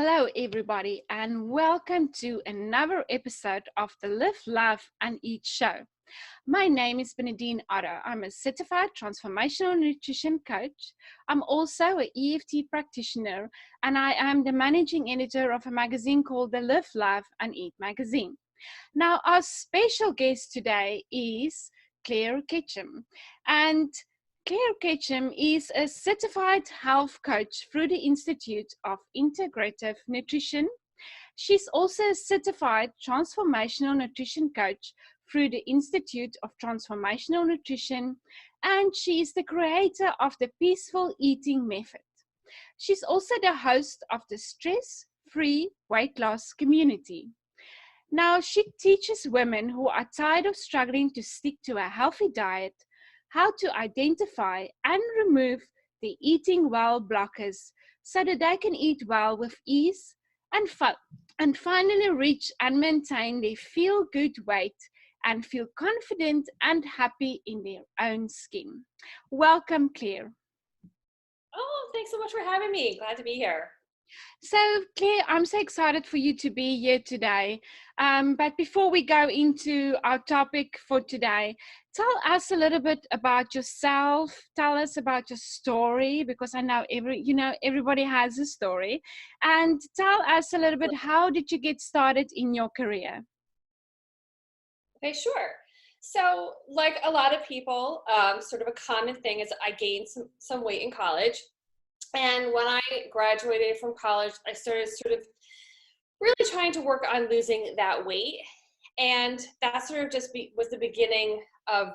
Hello, everybody, and welcome to another episode of the Live, Love, and Eat show. My name is Geneen Roth. I'm a certified transformational nutrition coach. I'm also an EFT practitioner, and I am the managing editor of a magazine called the Live, Love, and Eat magazine. Now, our special guest today is Claire Ketchum, and Claire Ketchum is a certified health coach through the Institute of Integrative Nutrition. She's also a certified transformational nutrition coach through the Institute of Transformational Nutrition, and she is the creator of the Peaceful Eating Method. She's also the host of the Stress Free Weight Loss Community. Now, she teaches women who are tired of struggling to stick to a healthy diet how to identify and remove the eating well blockers so that they can eat well with ease and finally reach and maintain their feel-good weight and feel confident and happy in their own skin. Welcome, Claire. Oh, thanks so much for having me. Glad to be here. So, Claire, I'm so excited for you to be here today. But before we go into our topic for today, tell us a little bit about yourself. Tell us about your story, because I know everybody has a story. And tell us a little bit, how did you get started in your career? Okay, sure. So, like a lot of people, sort of a common thing is I gained some weight in college. And when I graduated from college, I started sort of really trying to work on losing that weight. And that sort of just was the beginning of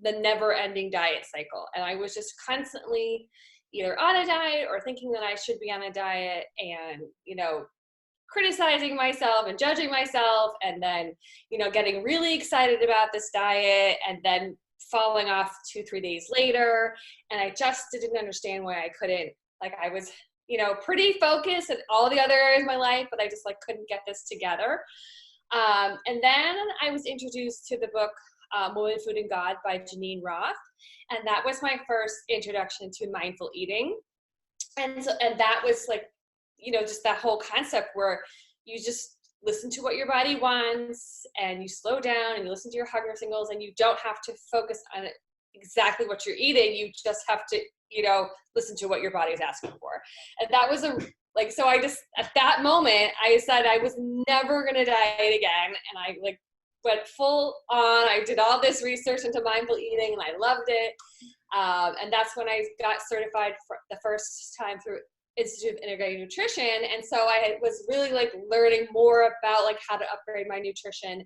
the never-ending diet cycle. And I was just constantly either on a diet or thinking that I should be on a diet and, criticizing myself and judging myself, and then, getting really excited about this diet and then falling off 2-3 days later. And I just didn't understand why I couldn't. Like, I was, pretty focused in all the other areas of my life, but I just couldn't get this together. And then I was introduced to the book, Woman, Food, and God by Geneen Roth. And that was my first introduction to mindful eating. And that was just that whole concept where you just listen to what your body wants and you slow down and you listen to your hunger signals, and you don't have to focus on exactly what you're eating. You just have to, listen to what your body is asking for. And that was so I just, at that moment, I decided I was never going to diet again. And I went full on. I did all this research into mindful eating and I loved it. And that's when I got certified for the first time through Institute of Integrative Nutrition. And so I was really learning more about how to upgrade my nutrition.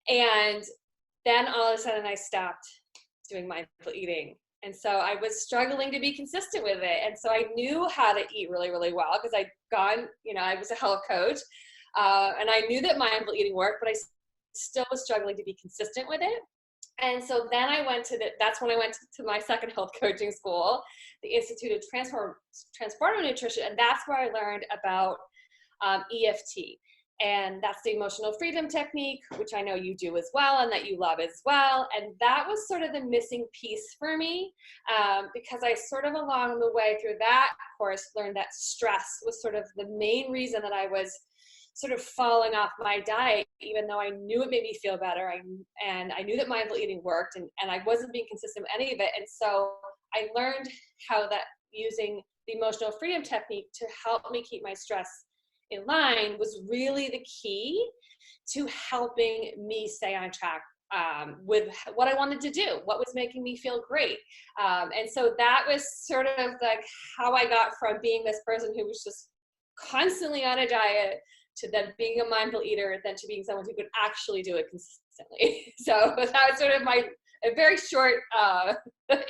And then all of a sudden I stopped doing mindful eating. And so I was struggling to be consistent with it. And so I knew how to eat really, really well because I'd gone, I was a health coach, and I knew that mindful eating worked, but I still was struggling to be consistent with it. And so then that's when I went to my second health coaching school, the Institute of Transformational Nutrition. And that's where I learned about EFT. And that's the emotional freedom technique, which I know you do as well and that you love as well. And that was sort of the missing piece for me, because I sort of along the way through that course learned that stress was sort of the main reason that I was sort of falling off my diet, even though I knew it made me feel better. And I knew that mindful eating worked, and I wasn't being consistent with any of it. And so I learned how that using the emotional freedom technique to help me keep my stress in line was really the key to helping me stay on track with what I wanted to do, what was making me feel great. And so that was sort of how I got from being this person who was just constantly on a diet to then being a mindful eater, then to being someone who could actually do it consistently. So that was sort of a very short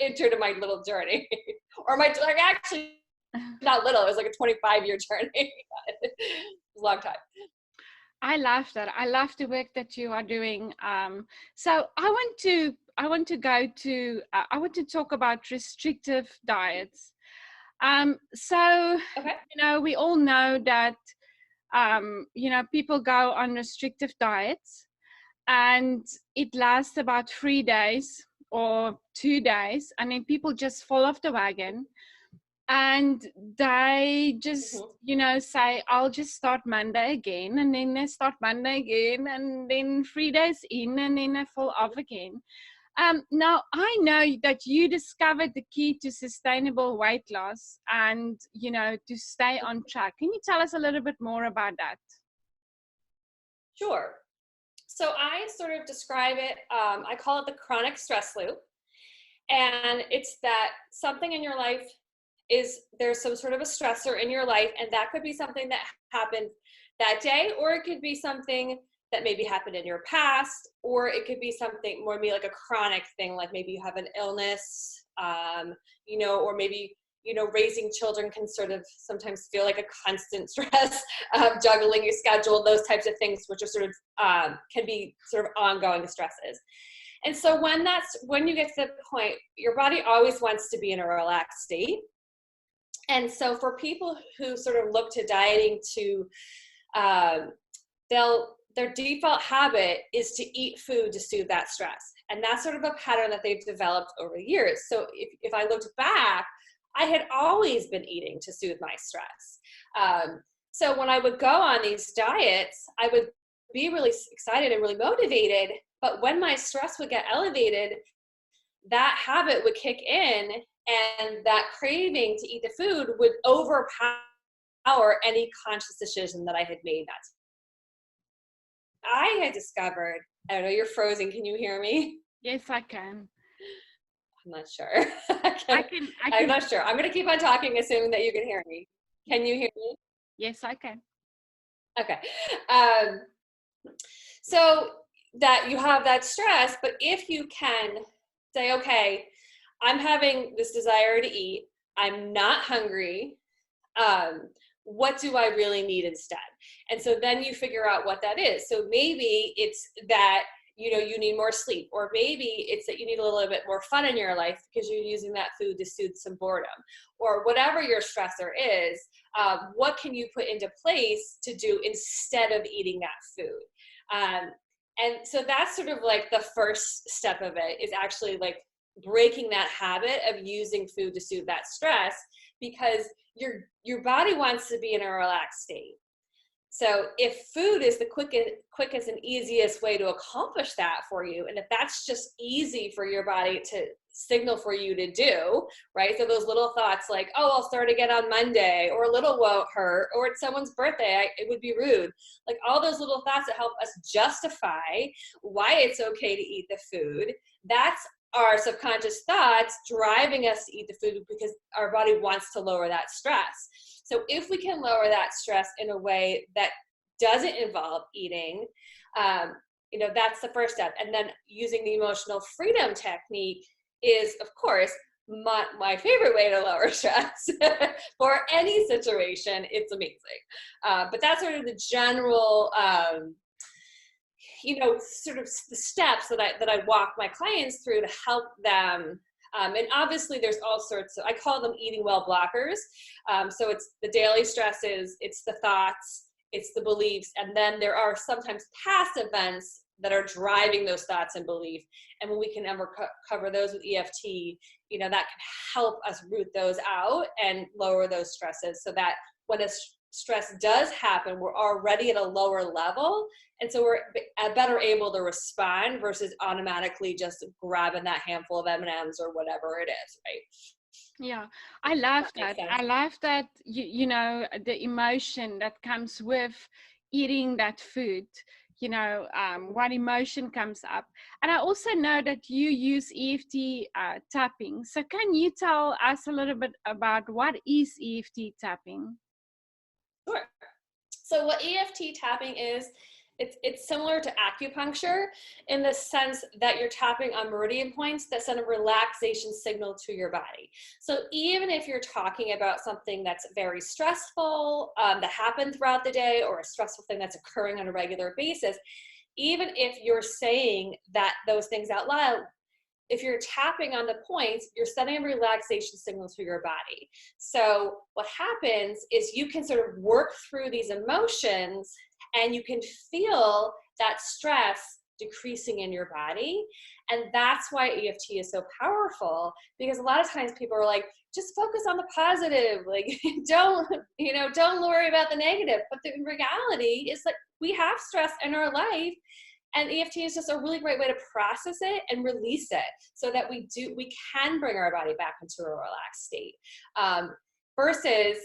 intro to my little journey, or actually not little, it was a 25-year journey. It was a long time. I love that. I love the work that you are doing. So I want to talk about restrictive diets. So, Okay. We all know that, people go on restrictive diets and it lasts about 3 days or 2 days, and then people just fall off the wagon. and they just, Mhm. say, I'll just start Monday again, and then they start Monday again, and then 3 days in, and then they fall off again. Now, I know that you discovered the key to sustainable weight loss and, to stay on track. Can you tell us a little bit more about that? Sure. So I sort of describe it, I call it the chronic stress loop. And it's that something in your life there's some sort of a stressor in your life, and that could be something that happened that day, or it could be something that maybe happened in your past, or it could be something more maybe like a chronic thing, like maybe you have an illness, or maybe raising children can sort of sometimes feel like a constant stress, juggling your schedule, those types of things, which are sort of can be sort of ongoing stresses. And so when you get to the point, your body always wants to be in a relaxed state. And so for people who sort of look to dieting to, um, their default habit is to eat food to soothe that stress. And that's sort of a pattern that they've developed over the years. So if I looked back, I had always been eating to soothe my stress. So when I would go on these diets, I would be really excited and really motivated. But when my stress would get elevated, that habit would kick in, and that craving to eat the food would overpower any conscious decision that I had made. That I had discovered, I don't know, you're frozen. Can you hear me? Yes, I can. I'm not sure. I can. I I'm can. not sure. I'm going to keep on talking, assuming that you can hear me. Can you hear me? Yes, I can. Okay. Um, so that you have that stress, but if you can say, okay, I'm having this desire to eat, I'm not hungry, what do I really need instead? And so then you figure out what that is. So maybe it's that you need more sleep, or maybe it's that you need a little bit more fun in your life because you're using that food to soothe some boredom, or whatever your stressor is. What can you put into place to do instead of eating that food? And so that's sort of like the first step of it, is actually like breaking that habit of using food to soothe that stress, because your body wants to be in a relaxed state. So if food is the quickest and easiest way to accomplish that for you, and if that's just easy for your body to signal for you to do, right? So those little thoughts like, oh, I'll start again on Monday, or a little won't hurt, or it's someone's birthday, it would be rude. Like all those little thoughts that help us justify why it's okay to eat the food, that's our subconscious thoughts driving us to eat the food because our body wants to lower that stress. So if we can lower that stress in a way that doesn't involve eating, that's the first step. And then using the emotional freedom technique is, of course, my favorite way to lower stress for any situation. It's amazing. But that's sort of the general, sort of the steps that I walk my clients through to help them. And obviously there's all sorts of, I call them eating well blockers. So it's the daily stresses, it's the thoughts, it's the beliefs, and then there are sometimes past events that are driving those thoughts and belief. And when we can cover those with EFT, that can help us root those out and lower those stresses, so that when a stress does happen, we're already at a lower level. And so we're better able to respond versus automatically just grabbing that handful of M&Ms or whatever it is, right? Yeah, I love That makes that. sense. I love that, the emotion that comes with eating that food, what emotion comes up. And I also know that you use EFT tapping. So can you tell us a little bit about what is EFT tapping? Sure. So what EFT tapping is, it's similar to acupuncture in the sense that you're tapping on meridian points that send a relaxation signal to your body. So even if you're talking about something that's very stressful, that happened throughout the day, or a stressful thing that's occurring on a regular basis, even if you're saying those things out loud, if you're tapping on the points, you're sending a relaxation signal to your body. So what happens is you can sort of work through these emotions, and you can feel that stress decreasing in your body. And that's why EFT is so powerful, because a lot of times people are like, just focus on the positive, like don't worry about the negative. But the reality is that we have stress in our life, and EFT is just a really great way to process it and release it, so that we can bring our body back into a relaxed state, versus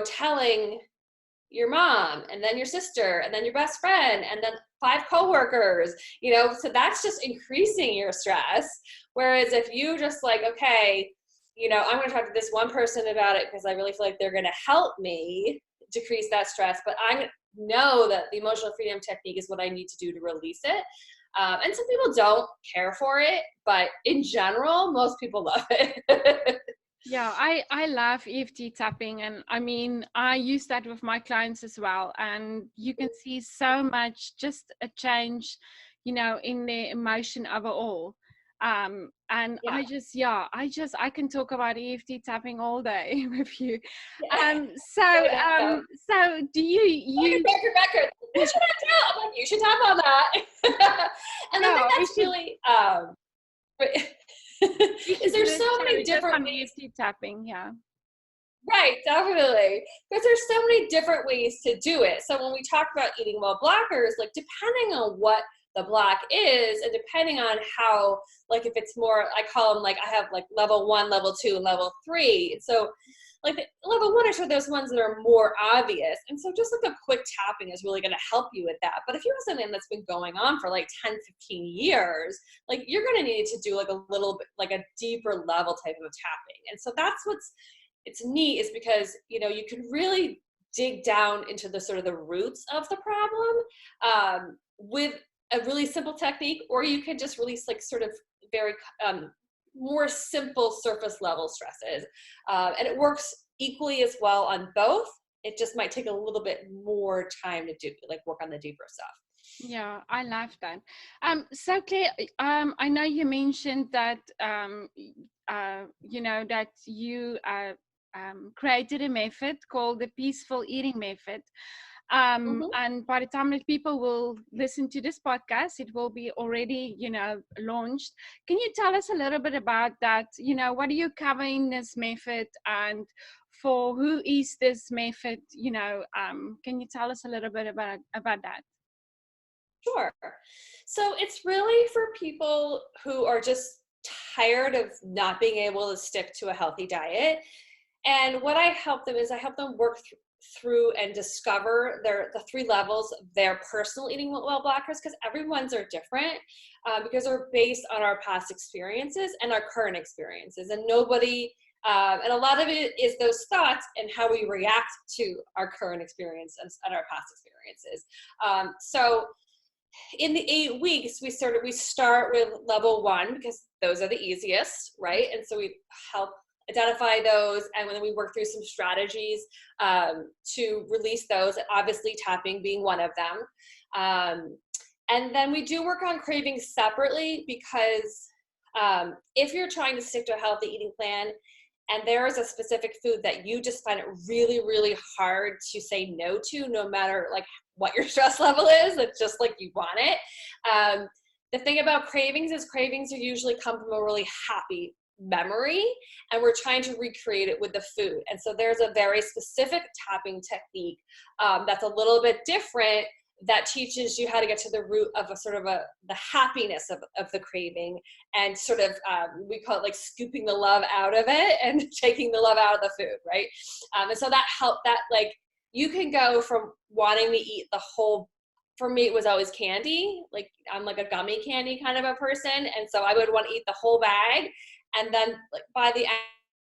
telling your mom and then your sister and then your best friend and then 5 coworkers, so that's just increasing your stress. Whereas if you just like, okay, I'm going to talk to this one person about it because I really feel like they're going to help me decrease that stress, but I know that the emotional freedom technique is what I need to do to release it. And some people don't care for it, but in general, most people love it. Yeah, I love EFT tapping, and I mean, I use that with my clients as well, and you can see so much, just a change, in their emotion overall. And Yeah. I can talk about EFT tapping all day with you. Yeah. So do you use? Record. You should tap. I'm like, you should tap on that. And I think that's really is there's so many different ways. EFT tapping, yeah. Right, definitely. Because there's so many different ways to do it. So when we talk about eating well blockers, like depending on what the block is, and depending on how, like if it's more, I call them like, I have like level 1, level 2, and level 3. So like level 1 are sort of those ones that are more obvious. And so just like a quick tapping is really going to help you with that. But if you have something that's been going on for like 10, 15 years, like you're going to need to do like a little bit, like a deeper level type of tapping. And so that's it's neat, is because, you can really dig down into the sort of the roots of the problem with a really simple technique, or you can just release like sort of very more simple surface level stresses. And it works equally as well on both. It just might take a little bit more time to do, like work on the deeper stuff. Yeah, I love that. So Claire, I know you mentioned that, that you created a method called the peaceful eating method. And by the time that people will listen to this podcast, it will be already, launched. Can you tell us a little bit about that? What do you cover in this method, and for who is this method? Can you tell us a little bit about that? Sure. So it's really for people who are just tired of not being able to stick to a healthy diet. And what I help them is I help them work through and discover the 3 levels of their personal eating well blockers, because everyone's are different, because they're based on our past experiences and our current experiences. And nobody, and a lot of it is those thoughts and how we react to our current experience and our past experiences. So in the 8 weeks, we start with level 1, because those are the easiest, right? And so we help identify those, and then we work through some strategies to release those, obviously tapping being one of them. And then we do work on cravings separately, because if you're trying to stick to a healthy eating plan and there is a specific food that you just find it really, really hard to say no to, no matter like what your stress level is, it's just like you want it. The thing about cravings is cravings are usually come from a really happy memory, and we're trying to recreate it with the food. And so there's a very specific tapping technique that's a little bit different, that teaches you how to get to the root of the happiness of the craving, and sort of we call it like scooping the love out of it and taking the love out of the food, right? And so that like you can go from wanting to eat the whole. For me, it was always candy. Like I'm like a gummy candy kind of a person, and so I would want to eat the whole bag. And then like by the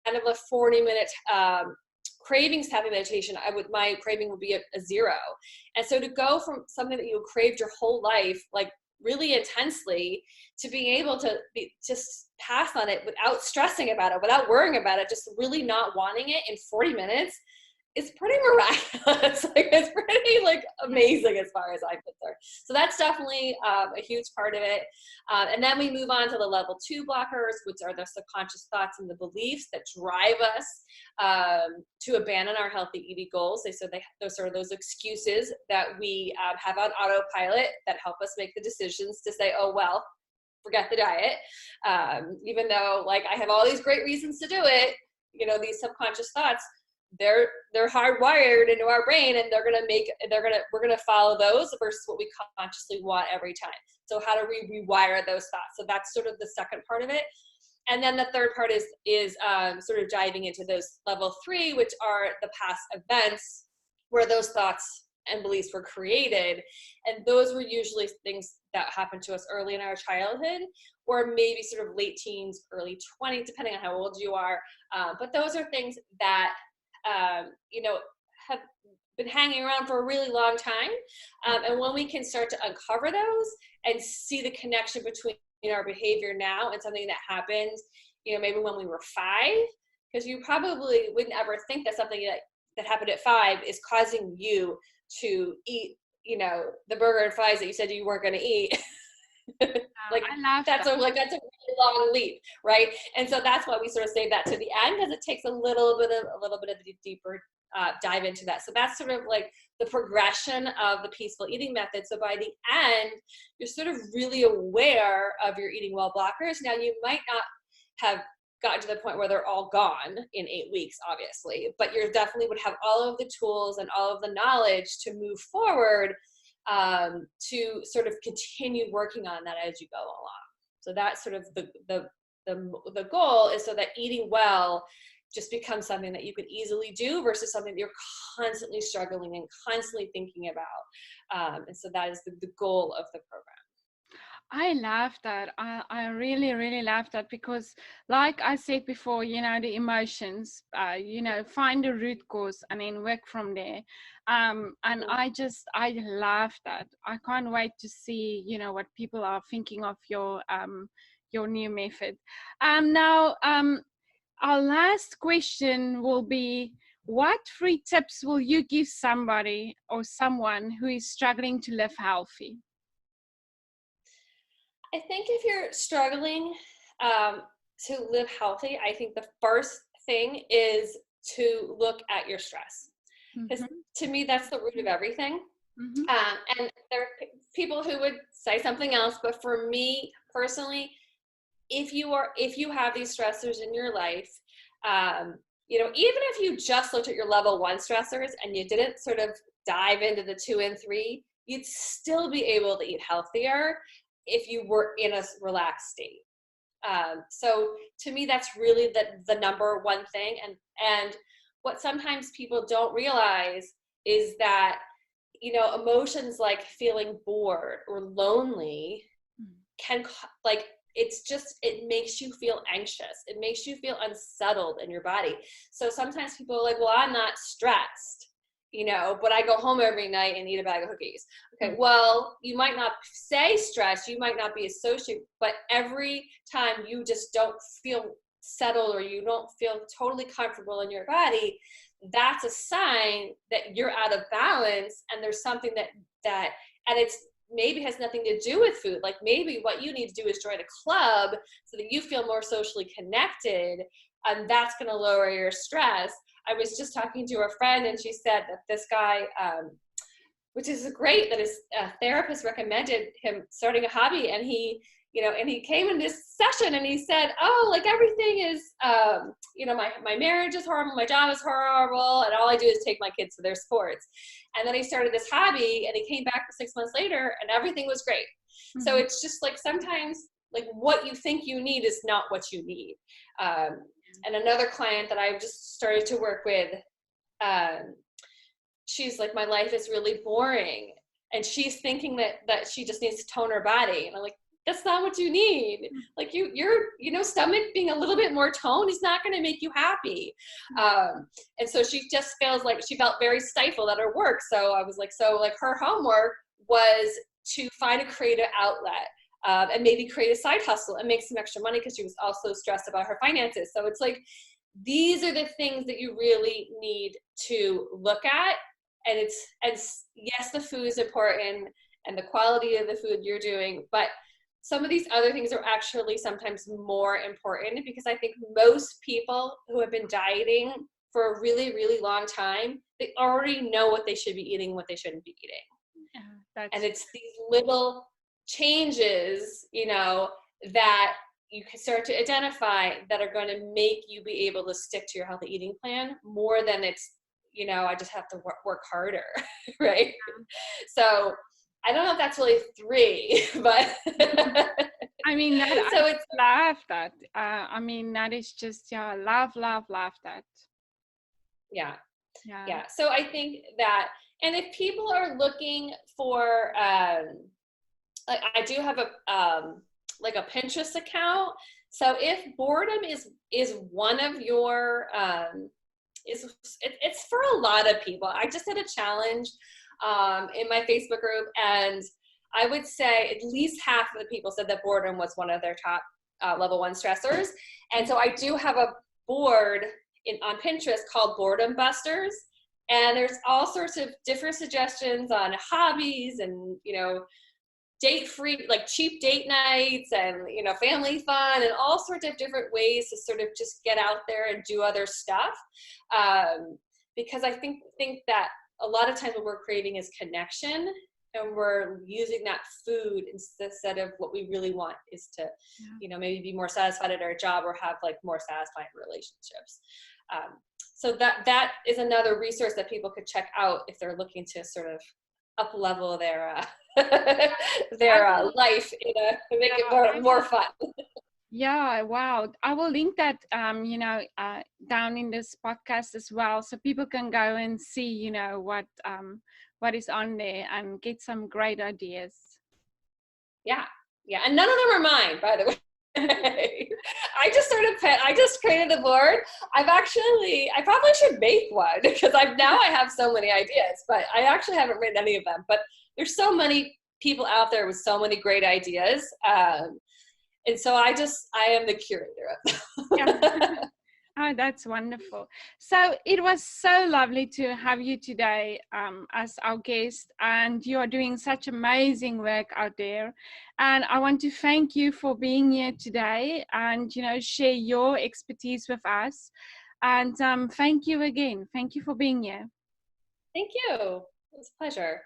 end of a 40-minute cravings tapping meditation, my craving would be a 0. And so to go from something that you craved your whole life, like really intensely, to being able to just pass on it without stressing about it, without worrying about it, just really not wanting it in 40 minutes, is pretty miraculous. Like, it's pretty like amazing as far as I'm concerned. So that's definitely a huge part of it. And then we move on to the level 2 blockers, which are the subconscious thoughts and the beliefs that drive us to abandon our healthy eating goals. Those are those excuses that we have on autopilot that help us make the decisions to say, oh, well, forget the diet. Even though like I have all these great reasons to do it, you know, these subconscious thoughts, they're hardwired into our brain, and we're gonna follow those versus what we consciously want every time. So how do we rewire those thoughts? So that's sort of the second part of it. And then the third part is sort of diving into those level 3, which are the past events where those thoughts and beliefs were created. And those were usually things that happened to us early in our childhood, or maybe sort of late teens, early 20s, depending on how old you are. But those are things that, you know, have been hanging around for a really long time. And when we can start to uncover those and see the connection between our behavior now and something that happened, you know, maybe when we were 5, because you probably wouldn't ever think that something that happened at 5 is causing you to eat, you know, the burger and fries that you said you weren't going to eat. Like that's a really long leap, right? And so that's why we sort of save that to the end, because it takes a little bit of a deeper dive into that. So that's sort of like the progression of the peaceful eating method. So by the end, you're sort of really aware of your eating well blockers. Now, you might not have gotten to the point where they're all gone in 8 weeks, obviously, but you definitely would have all of the tools and all of the knowledge to move forward, to sort of continue working on that as you go along. So that's sort of the goal, is so that eating well just becomes something that you could easily do versus something that you're constantly struggling and constantly thinking about. And so that is the goal of the program. I love that. I really, really love that, because like I said before, you know, the emotions, you know, find the root cause and then work from there. And I love that. I can't wait to see, you know, what people are thinking of your new method. Now, our last question will be, what 3 tips will you give somebody or someone who is struggling to live healthy? I think if you're struggling to live healthy, I think the first thing is to look at your stress. Because to me, that's the root of everything. And there are people who would say something else, but for me personally, if you have these stressors in your life, you know, even if you just looked at your level 1 stressors and you didn't sort of dive into the 2 and 3, you'd still be able to eat healthier if you were in a relaxed state. So to me, that's really the number one thing. And what sometimes people don't realize is that, you know, emotions like feeling bored or lonely can, like, it makes you feel anxious. It makes you feel unsettled in your body. So sometimes people are like, well, I'm not stressed, you know, but I go home every night and eat a bag of cookies. Okay, well, you might not say stress, you might not be associated, but every time you just don't feel settled or you don't feel totally comfortable in your body, that's a sign that you're out of balance, and there's something and it's maybe has nothing to do with food. Like, maybe what you need to do is join a club so that you feel more socially connected, and that's going to lower your stress. I was just talking to a friend, and she said that this guy, which is great that his therapist recommended him starting a hobby, and he, you know, and he came in this session and he said, oh, like, everything is, you know, my marriage is horrible, my job is horrible, and all I do is take my kids to their sports. And then he started this hobby, and he came back 6 months later, and everything was great. So it's just like, sometimes, like, what you think you need is not what you need. And another client that I've just started to work with, she's like, my life is really boring. And she's thinking that she just needs to tone her body. And I'm like, that's not what you need. Like, you know, stomach being a little bit more toned is not going to make you happy. And so she just feels like she felt very stifled at her work. So I was like, her homework was to find a creative outlet, and maybe create a side hustle and make some extra money, because she was also stressed about her finances. So it's like, these are the things that you really need to look at. And yes, the food is important and the quality of the food you're doing, but some of these other things are actually sometimes more important, because I think most people who have been dieting for a really, really long time, they already know what they should be eating, what they shouldn't be eating. And it's these little changes, that you can start to identify that are going to make you be able to stick to your healthy eating plan more than it's, I just have to work harder, right? So I don't know if that's really 3, but I mean, that, so I love that. I mean, that is just, love that. Yeah. So I think that, and if people are looking for, like I do have like a Pinterest account. So if boredom is one of your, it's for a lot of people. I just did a challenge in my Facebook group, and I would say at least half of the people said that boredom was one of their top level 1 stressors. And so I do have a board on Pinterest called Boredom Busters. And there's all sorts of different suggestions on hobbies and, date free, like cheap date nights and, family fun and all sorts of different ways to sort of just get out there and do other stuff. Because I think that a lot of times what we're craving is connection, and we're using that food instead of what we really want is to, maybe be more satisfied at our job or have like more satisfying relationships. So that is another resource that people could check out if they're looking to sort of up level their life make it more fun. Yeah, wow. I will link that, down in this podcast as well, so people can go and see, what is on there and get some great ideas. Yeah, and none of them are mine, by the way. I just created the board. I probably should make one, because I have so many ideas, but I actually haven't written any of them. But there's so many people out there with so many great ideas. And so I am the curator of them. Yeah. Oh, that's wonderful. So it was so lovely to have you today as our guest, and you are doing such amazing work out there. And I want to thank you for being here today and, share your expertise with us. And thank you again. Thank you for being here. Thank you. It was a pleasure.